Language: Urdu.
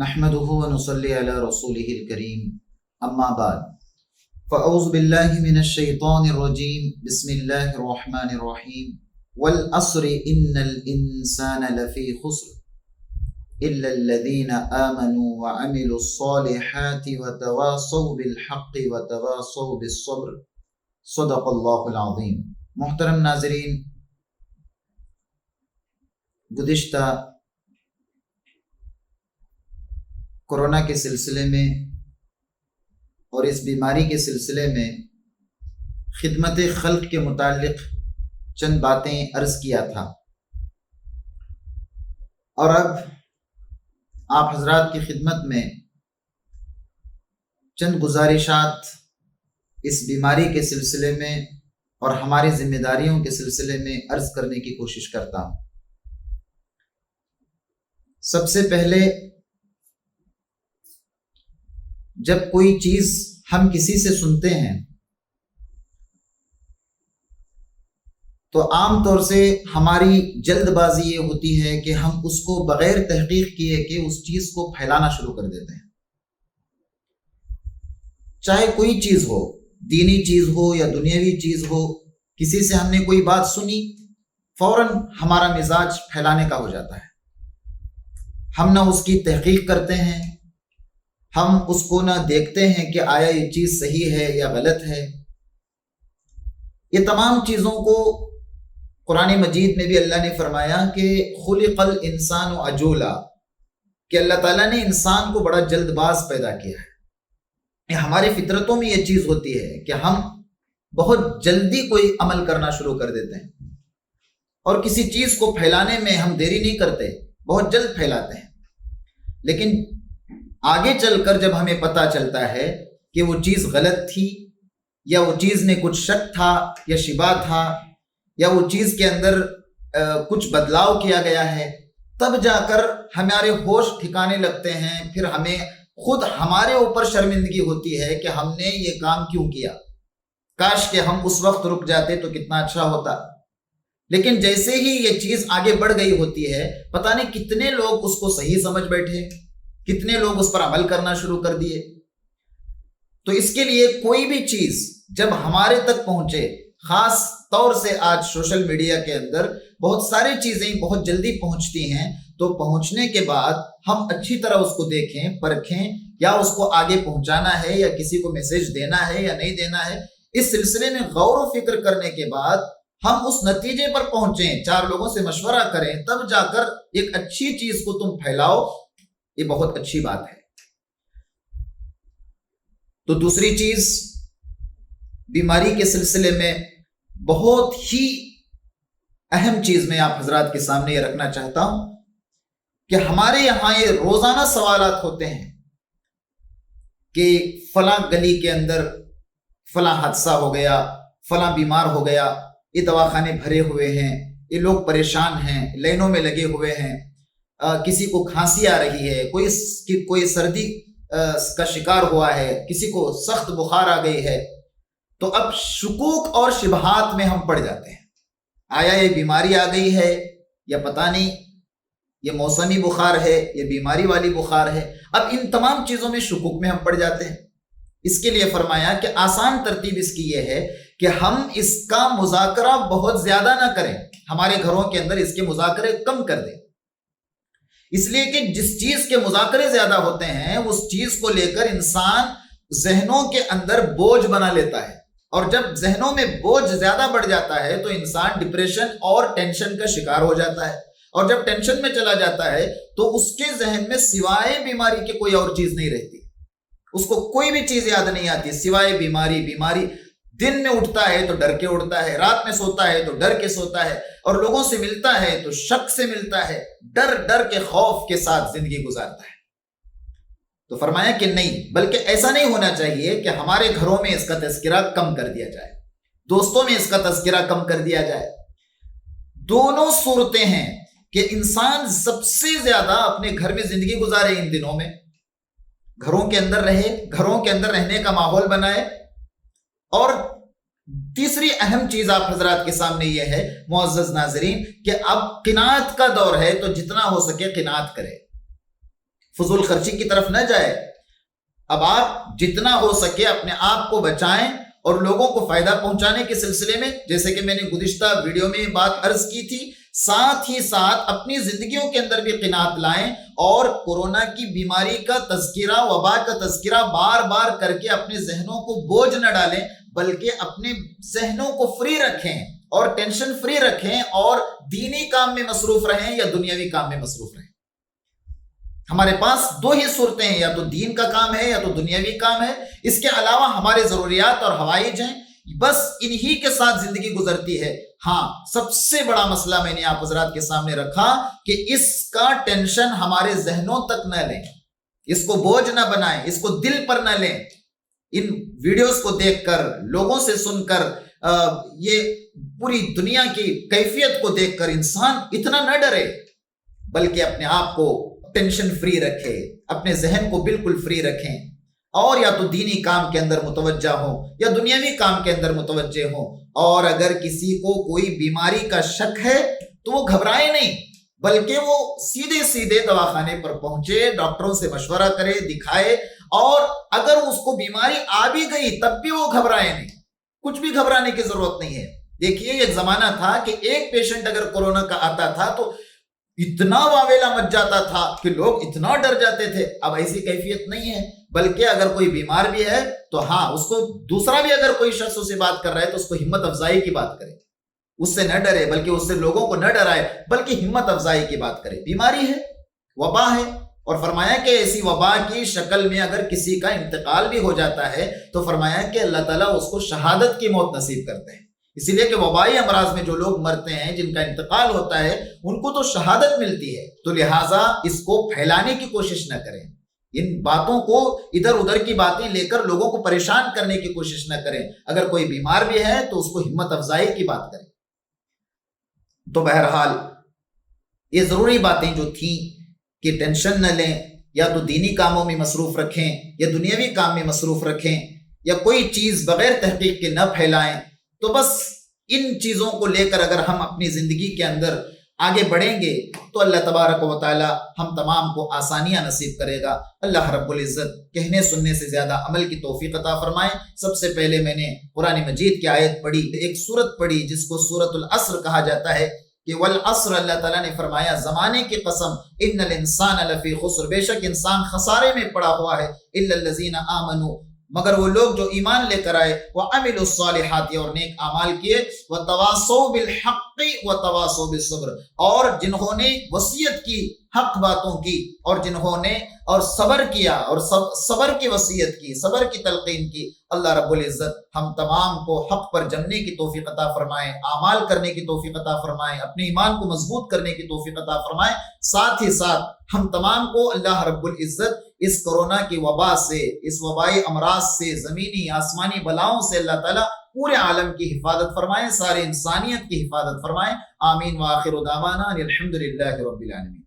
نحمده ونصلي على رسوله الكريم اما بعد فاعوذ بالله من الشيطان الرجيم بسم الله الرحمن الرحيم والعصر ان الانسان لفي خسر الا الذين امنوا وعملوا الصالحات وتواصوا بالحق وتواصوا بالصبر صدق اللہ العظیم۔ محترم ناظرین، گزشتہ کورونا کے سلسلے میں اور اس بیماری کے سلسلے میں خدمت خلق کے متعلق چند باتیں عرض کیا تھا، اور اب آپ حضرات کی خدمت میں چند گزارشات اس بیماری کے سلسلے میں اور ہماری ذمہ داریوں کے سلسلے میں عرض کرنے کی کوشش کرتا ہوں۔ سب سے پہلے، جب کوئی چیز ہم کسی سے سنتے ہیں تو عام طور سے ہماری جلد بازی یہ ہوتی ہے کہ ہم اس کو بغیر تحقیق کیے کہ اس چیز کو پھیلانا شروع کر دیتے ہیں۔ چاہے کوئی چیز ہو، دینی چیز ہو یا دنیاوی چیز ہو، کسی سے ہم نے کوئی بات سنی، فوراً ہمارا مزاج پھیلانے کا ہو جاتا ہے۔ ہم نہ اس کی تحقیق کرتے ہیں، ہم اس کو نہ دیکھتے ہیں کہ آیا یہ چیز صحیح ہے یا غلط ہے۔ یہ تمام چیزوں کو قرآن مجید میں بھی اللہ نے فرمایا کہ خلق الانسان عجولا، کہ اللہ تعالیٰ نے انسان کو بڑا جلد باز پیدا کیا ہے۔ ہماری فطرتوں میں یہ چیز ہوتی ہے کہ ہم بہت جلدی کوئی عمل کرنا شروع کر دیتے ہیں، اور کسی چیز کو پھیلانے میں ہم دیری نہیں کرتے، بہت جلد پھیلاتے ہیں۔ لیکن آگے چل کر جب ہمیں پتہ چلتا ہے کہ وہ چیز غلط تھی، یا وہ چیز میں کچھ شک تھا یا شبہ تھا، یا وہ چیز کے اندر کچھ بدلاؤ کیا گیا ہے، تب جا کر ہمارے ہوش ٹھکانے لگتے ہیں۔ پھر ہمیں خود ہمارے اوپر شرمندگی ہوتی ہے کہ ہم نے یہ کام کیوں کیا، کاش کہ ہم اس وقت رک جاتے تو کتنا اچھا ہوتا۔ لیکن جیسے ہی یہ چیز آگے بڑھ گئی ہوتی ہے، پتہ نہیں کتنے لوگ اس کو صحیح سمجھ بیٹھے، کتنے لوگ اس پر عمل کرنا شروع کر دیے۔ تو اس کے لیے کوئی بھی چیز جب ہمارے تک پہنچے، خاص طور سے آج سوشل میڈیا کے اندر بہت ساری چیزیں بہت جلدی پہنچتی ہیں، تو پہنچنے کے بعد ہم اچھی طرح اس کو دیکھیں، پرکھیں، یا اس کو آگے پہنچانا ہے یا کسی کو میسج دینا ہے یا نہیں دینا ہے۔ اس سلسلے میں غور و فکر کرنے کے بعد ہم اس نتیجے پر پہنچیں، 4 لوگوں سے مشورہ کریں، تب جا کر ایک اچھی چیز کو تم پھیلاؤ، یہ بہت اچھی بات ہے۔ تو دوسری چیز، بیماری کے سلسلے میں بہت ہی اہم چیز میں آپ حضرات کے سامنے یہ رکھنا چاہتا ہوں کہ ہمارے یہاں یہ روزانہ سوالات ہوتے ہیں کہ فلاں گلی کے اندر فلاں حادثہ ہو گیا، فلاں بیمار ہو گیا، یہ دواخانے بھرے ہوئے ہیں، یہ لوگ پریشان ہیں، لائنوں میں لگے ہوئے ہیں، کسی کو کھانسی آ رہی ہے، کوئی سردی کا شکار ہوا ہے، کسی کو سخت بخار آ گئی ہے۔ تو اب شکوک اور شبہات میں ہم پڑ جاتے ہیں، آیا یہ بیماری آ گئی ہے یا پتہ نہیں یہ موسمی بخار ہے، یہ بیماری والی بخار ہے۔ اب ان تمام چیزوں میں شکوک میں ہم پڑ جاتے ہیں۔ اس کے لیے فرمایا کہ آسان ترتیب اس کی یہ ہے کہ ہم اس کا مذاکرہ بہت زیادہ نہ کریں، ہمارے گھروں کے اندر اس کے مذاکرے کم کر دیں۔ اس لیے کہ جس چیز کے مذاکرے زیادہ ہوتے ہیں، اس چیز کو لے کر انسان ذہنوں کے اندر بوجھ بنا لیتا ہے، اور جب ذہنوں میں بوجھ زیادہ بڑھ جاتا ہے تو انسان ڈپریشن اور ٹینشن کا شکار ہو جاتا ہے، اور جب ٹینشن میں چلا جاتا ہے تو اس کے ذہن میں سوائے بیماری کے کوئی اور چیز نہیں رہتی، اس کو کوئی بھی چیز یاد نہیں آتی سوائے بیماری۔ دن میں اٹھتا ہے تو ڈر کے اٹھتا ہے، رات میں سوتا ہے تو ڈر کے سوتا ہے، اور لوگوں سے ملتا ہے تو شک سے ملتا ہے، ڈر کے خوف کے ساتھ زندگی گزارتا ہے۔ تو فرمایا کہ نہیں، بلکہ ایسا نہیں ہونا چاہیے کہ ہمارے گھروں میں اس کا تذکرہ کم کر دیا جائے، دوستوں میں اس کا تذکرہ کم کر دیا جائے۔ دونوں صورتیں ہیں کہ انسان سب سے زیادہ اپنے گھر میں زندگی گزارے، ان دنوں میں گھروں کے اندر رہے، گھروں کے اندر رہنے کا ماحول بنائے۔ اور تیسری اہم چیز آپ حضرات کے سامنے یہ ہے معزز ناظرین کہ اب قناعت کا دور ہے، تو جتنا ہو سکے قناعت کرے۔ فضول خرچی کی طرف نہ جائے. اب آپ جتنا ہو سکے اپنے آپ کو بچائیں اور لوگوں کو فائدہ پہنچانے کے سلسلے میں، جیسے کہ میں نے گزشتہ ویڈیو میں یہ بات عرض کی تھی، ساتھ ہی ساتھ اپنی زندگیوں کے اندر بھی قناعت لائیں اور کورونا کی بیماری کا تذکرہ، وبا کا تذکرہ بار بار کر کے اپنے ذہنوں کو بوجھ نہ ڈالیں، بلکہ اپنے ذہنوں کو فری رکھیں اور ٹینشن فری رکھیں اور دینی کام میں مصروف رہیں یا دنیاوی کام میں مصروف رہیں. ہمارے پاس دو ہی صورتیں ہیں، یا تو دین کا کام ہے یا تو دنیاوی کام ہے. اس کے علاوہ ہمارے ضروریات اور حوائج ہیں، بس انہی کے ساتھ زندگی گزرتی ہے. ہاں، سب سے بڑا مسئلہ میں نے آپ حضرات کے سامنے رکھا کہ اس کا ٹینشن ہمارے ذہنوں تک نہ لیں، اس کو بوجھ نہ بنائیں، اس کو دل پر نہ لیں. ان ویڈیوز کو دیکھ کر، لوگوں سے سن کر، یہ پوری دنیا کی کیفیت کو دیکھ کر انسان اتنا نہ ڈرے، بلکہ اپنے آپ کو ٹینشن فری رکھے، اپنے ذہن کو بالکل فری رکھیں اور یا تو دینی کام کے اندر متوجہ ہوں یا دنیاوی کام کے اندر متوجہ ہوں. اور اگر کسی کو کوئی بیماری کا شک ہے تو وہ گھبرائے نہیں، بلکہ وہ سیدھے سیدھے دواخانے پر پہنچے، ڈاکٹروں سے مشورہ کرے، دکھائے. اور اگر اس کو بیماری آ بھی گئی تب بھی وہ گھبرائے نہیں، کچھ بھی گھبرانے کی ضرورت نہیں ہے. دیکھیے، ایک زمانہ تھا کہ ایک پیشنٹ اگر کورونا کا آتا تھا تو اتنا واویلا مچ جاتا تھا کہ لوگ اتنا ڈر جاتے تھے. اب ایسی کیفیت نہیں ہے، بلکہ اگر کوئی بیمار بھی ہے تو ہاں، اس کو دوسرا بھی اگر کوئی شخص اسے بات کر رہا ہے تو اس کو ہمت افزائی کی بات کرے، اس سے نہ ڈرے، بلکہ اس سے لوگوں کو نہ ڈرائے، بلکہ ہمت افزائی کی بات کرے. بیماری ہے، وبا ہے، اور فرمایا کہ ایسی وبا کی شکل میں اگر کسی کا انتقال بھی ہو جاتا ہے تو فرمایا کہ اللہ تعالیٰ اس کو شہادت کی موت نصیب کرتے ہیں. اسی لیے کہ وبائی امراض میں جو لوگ مرتے ہیں، جن کا انتقال ہوتا ہے، ان کو تو شہادت ملتی ہے. تو لہٰذا اس کو پھیلانے کی کوشش نہ کریں، ان باتوں کو، ادھر ادھر کی باتیں لے کر لوگوں کو پریشان کرنے کی کوشش نہ کریں. اگر کوئی بیمار بھی ہے تو اس کو ہمت افزائی کی بات کریں. تو بہرحال یہ ضروری باتیں جو تھیں کہ ٹینشن نہ لیں، یا تو دینی کاموں میں مصروف رکھیں یا دنیاوی کام میں مصروف رکھیں، یا کوئی چیز بغیر تحقیق کے نہ پھیلائیں. تو بس ان چیزوں کو لے کر اگر ہم اپنی زندگی کے اندر آگے بڑھیں گے تو اللہ تبارک و تعالی ہم تمام کو آسانیاں نصیب کرے گا. اللہ رب العزت کہنے سننے سے زیادہ عمل کی توفیق عطا فرمائے. سب سے پہلے میں نے قرآن مجید کی آیت پڑھی، ایک سورت پڑھی جس کو سورۃ العصر کہا جاتا ہے کہ والعصر، اللہ تعالیٰ نے فرمایا زمانے کی قسم، ان الانسان لفی خسر، بے شک انسان خسارے میں پڑا ہوا ہے، الا الذین آمنوا، مگر وہ لوگ جو ایمان لے کر آئے، وعملوا الصالحات، اور نیک اعمال کیے، وتواصوا بالحق وتواصوا بالصبر، اور جنہوں نے وصیت کی حق باتوں کی، اور جنہوں نے اور صبر کیا اور صبر کی وصیت کی، صبر کی تلقین کی. اللہ رب العزت ہم تمام کو حق پر جمنے کی توفیق عطا فرمائے، اعمال کرنے کی توفیق عطا فرمائے، اپنے ایمان کو مضبوط کرنے کی توفیق عطا فرمائے. ساتھ ہی ساتھ ہم تمام کو اللہ رب العزت اس کورونا کی وبا سے، اس وبائی امراض سے، زمینی آسمانی بلاؤں سے اللہ تعالیٰ پورے عالم کی حفاظت فرمائے، سارے انسانیت کی حفاظت فرمائے. آمین. وآخر دعوانا الحمد للہ رب العالمین.